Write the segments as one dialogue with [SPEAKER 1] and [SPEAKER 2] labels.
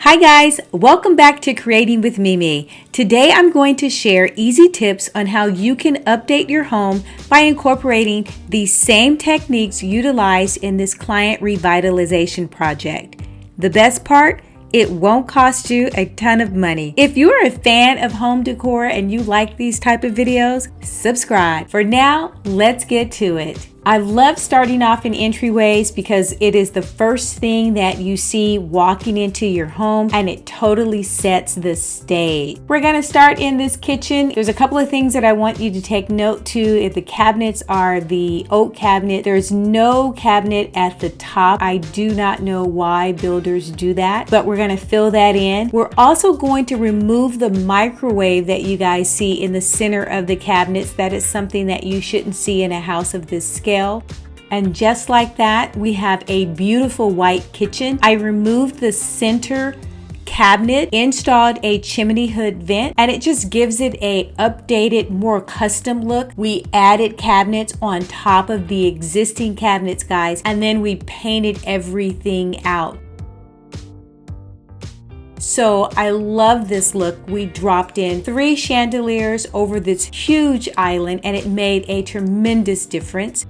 [SPEAKER 1] Hi guys, welcome back to Creating with Mimi. Today I'm going to share easy tips on how you can update your home by incorporating the same techniques utilized in this client revitalization project. The best part? It won't cost you a ton of money. If you are a fan of home decor and you like these type of videos, subscribe. For now, let's get to it. I love starting off in entryways because it is the first thing that you see walking into your home and it totally sets the stage. We're gonna start in this kitchen. There's a couple of things that I want you to take note to. If the cabinets are the oak cabinet, there's no cabinet at the top. I do not know why builders do that, but we're gonna fill that in. We're also going to remove the microwave that you guys see in the center of the cabinets. That is something that you shouldn't see in a house of this scale. And just like that, we have a beautiful white kitchen. I removed the center cabinet, installed a chimney hood vent, and it just gives it a updated, more custom look. We added cabinets on top of the existing cabinets, guys, and then we painted everything out. So I love this look. We dropped in 3 chandeliers over this huge island and it made a tremendous difference.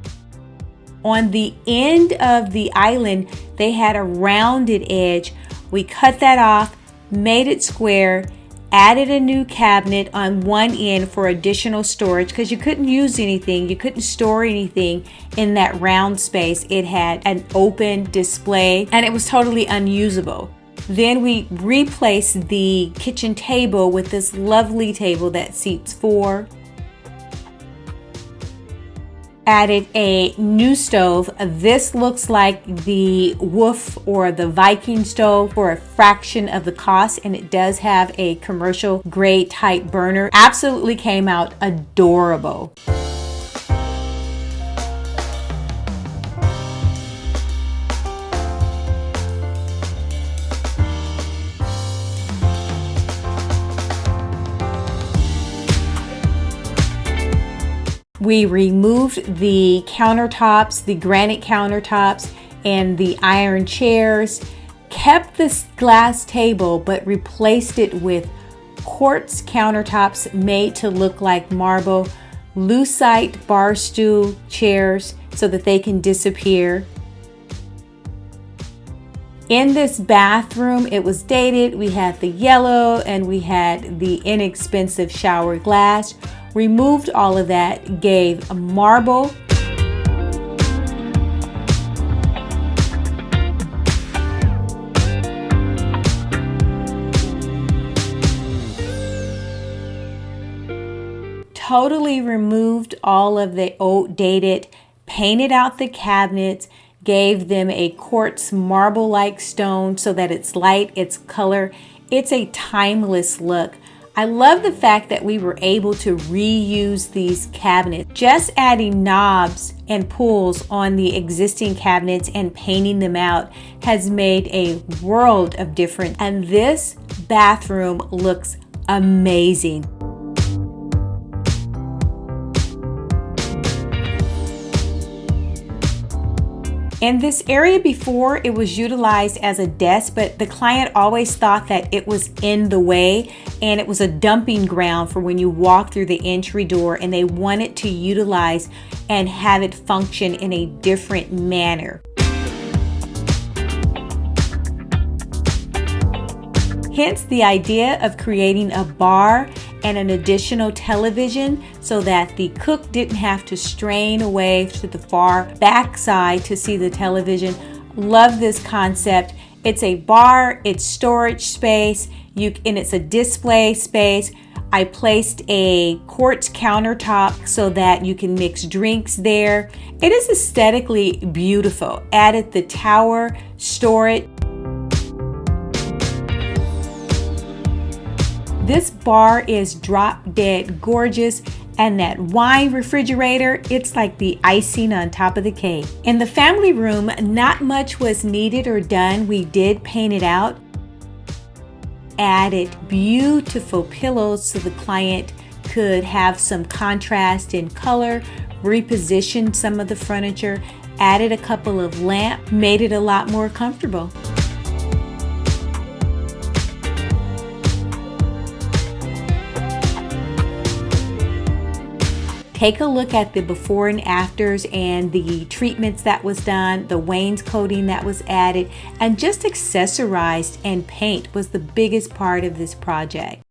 [SPEAKER 1] On the end of the island, they had a rounded edge. We cut that off, made it square, added a new cabinet on one end for additional storage because you couldn't use anything, you couldn't store anything in that round space. It had an open display and it was totally unusable. Then we replaced the kitchen table with this lovely table that seats 4. Added a new stove. This looks like the Wolf or the Viking stove for a fraction of the cost, and it does have a commercial grade type burner. Absolutely came out adorable. We removed the countertops, the granite countertops, and the iron chairs, kept this glass table, but replaced it with quartz countertops made to look like marble, lucite bar stool chairs so that they can disappear. In this bathroom, it was dated. We had the yellow and we had the inexpensive shower glass. Removed all of that, gave a marble. Totally removed all of the outdated, painted out the cabinets, gave them a quartz marble-like stone so that it's light, it's color. It's a timeless look. I love the fact that we were able to reuse these cabinets. Just adding knobs and pulls on the existing cabinets and painting them out has made a world of difference. And this bathroom looks amazing. In this area before, it was utilized as a desk, but the client always thought that it was in the way and it was a dumping ground for when you walk through the entry door, and they wanted to utilize and have it function in a different manner. Hence the idea of creating a bar and an additional television so that the cook didn't have to strain away to the far back side to see the television. Love this concept. It's a bar, it's storage space, and it's a display space. I placed a quartz countertop so that you can mix drinks there. It is aesthetically beautiful. Added the tower, storage. This bar is drop dead gorgeous, and that wine refrigerator, it's like the icing on top of the cake. In the family room, not much was needed or done. We did paint it out. Added beautiful pillows so the client could have some contrast in color, repositioned some of the furniture, added a couple of lamps, made it a lot more comfortable. take a look at the before and afters and the treatments that was done, the wainscoting that was added, and just accessorized and paint was the biggest part of this project.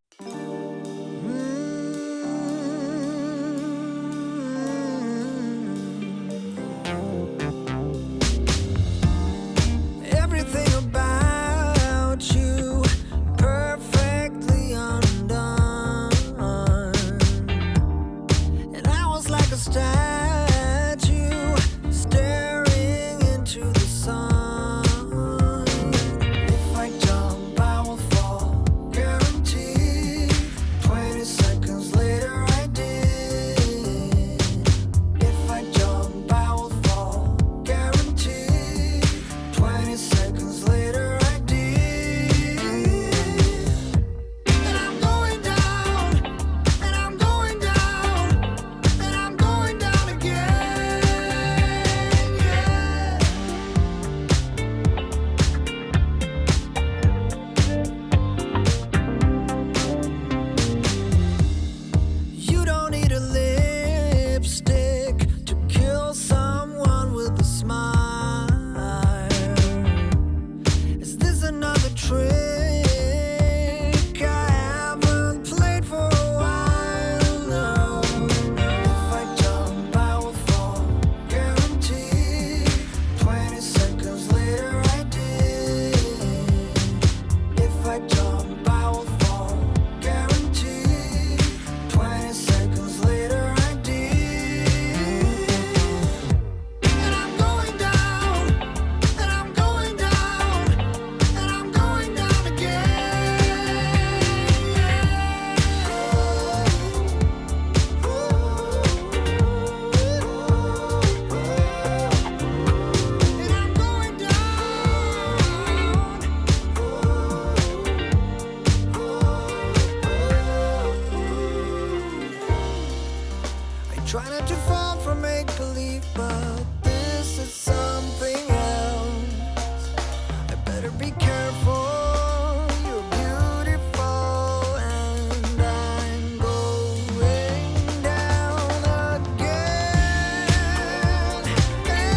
[SPEAKER 2] Try not to fall for make-believe, but this is something else. I better be careful, you're beautiful, and I'm going down again. Hey, hey,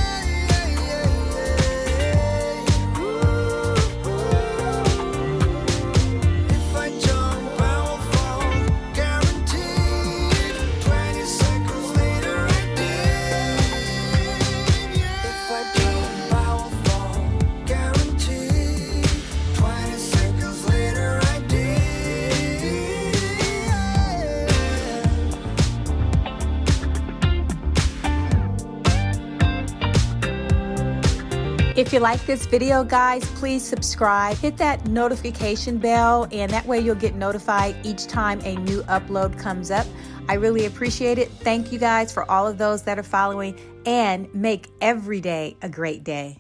[SPEAKER 2] hey, hey. Ooh, ooh. If I jump, I will fall, guaranteed. 20 seconds later, I did. If I jump, I will fall, guaranteed. 20 seconds later, I did.
[SPEAKER 1] If you like this video, guys, please subscribe, hit that notification bell, and that way you'll get notified each time a new upload comes up. I really appreciate it. Thank you guys for all of those that are following, and make every day a great day.